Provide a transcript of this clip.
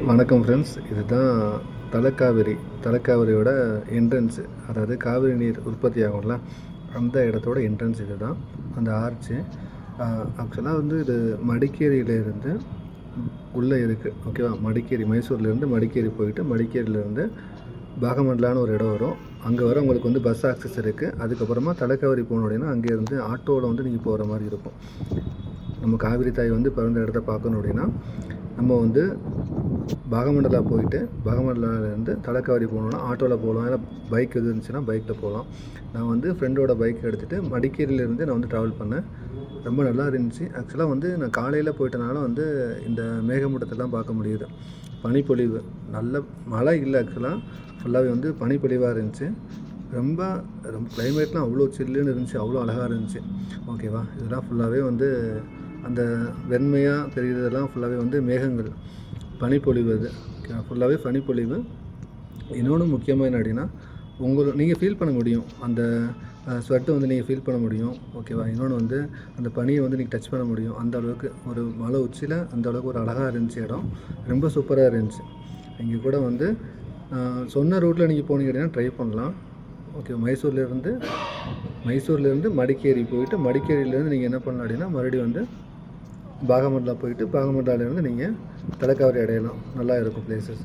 வணக்கம் ஃப்ரெண்ட்ஸ், இதுதான் தலைக்காவிரியோட என்ட்ரன்ஸு. அதாவது காவிரி நீர் உற்பத்தி ஆகும்ல, அந்த இடத்தோட என்ட்ரன்ஸ் இது தான், அந்த ஆர்ச்சு. ஆக்சுவலாக வந்து இது மடிக்கேரியிலேருந்து உள்ளே இருக்குது, ஓகேவா. மடிக்கேரி, மைசூர்லேருந்து மடிக்கேரி போயிட்டு மடிக்கேரியிலேருந்து பாகமண்டலான்னு ஒரு இடம் வரும். அங்கே வர உங்களுக்கு வந்து பஸ் ஆக்சஸ் இருக்குது. அதுக்கப்புறமா தலைக்காவிரி போகணும் அப்படின்னா அங்கேருந்து ஆட்டோவில் வந்து நீங்கள் போகிற மாதிரி இருக்கும். நம்ம காவிரி தாய் வந்து பிறந்த இடத்த பார்க்கணும் அப்படின்னா நம்ம வந்து பாகமண்டலா போயிட்டு பாகமண்டலாலேருந்து தலைக்காவிரி போகணுன்னா ஆட்டோவில் போகலாம், இல்லை பைக் எது இருந்துச்சுன்னா பைக்கில் போகலாம். நான் வந்து ஃப்ரெண்டோட பைக் எடுத்துகிட்டு மடிக்கேரியிலேருந்து நான் வந்து ட்ராவல் பண்ணேன். ரொம்ப நல்லா இருந்துச்சு. ஆக்சுவலாக வந்து நான் காலையில் போயிட்டனால வந்து இந்த மேகமூட்டத்தெல்லாம் பார்க்க முடியுது. பனிப்பொழிவு, நல்ல மழை இல்லை, ஆக்சுவலாக ஃபுல்லாகவே வந்து பனிப்பொழிவாக இருந்துச்சு. ரொம்ப கிளைமேட்லாம் அவ்வளோ சில்லுன்னு இருந்துச்சு, அவ்வளோ அழகாக இருந்துச்சு, ஓகேவா. இதெல்லாம் ஃபுல்லாகவே வந்து அந்த வெண்மையாக தெரிகிறதெல்லாம் ஃபுல்லாகவே வந்து மேகங்கள், பனிப்பொழிவு. அது ஃபுல்லாகவே பனிப்பொழிவு. இன்னொன்று முக்கியமாக என்ன அப்படின்னா, நீங்கள் ஃபீல் பண்ண முடியும், அந்த ஸ்வெட்டை வந்து நீங்கள் ஃபீல் பண்ண முடியும், ஓகேவா. இன்னொன்று வந்து அந்த பனியை வந்து நீங்கள் டச் பண்ண முடியும். அந்த அளவுக்கு ஒரு மலை உச்சியில் அந்த அளவுக்கு ஒரு அழகாக இருந்துச்சு இடம். ரொம்ப சூப்பராக இருந்துச்சு. இங்கே கூட வந்து சொன்ன ரூட்டில் நீங்கள் போனீங்க அப்படின்னா ட்ரை பண்ணலாம், ஓகே. மைசூர்லேருந்து மடிக்கேரி போயிட்டு மடிக்கேரியிலேருந்து நீங்கள் என்ன பண்ணலாம் அப்படின்னா மறுபடியும் வந்து பாகமண்டலா போயிட்டு பாகமண்டலாலேருந்து நீங்கள் தலைக்காவிரி அடையலாம். நல்லா இருக்கும் பிளேசஸ்.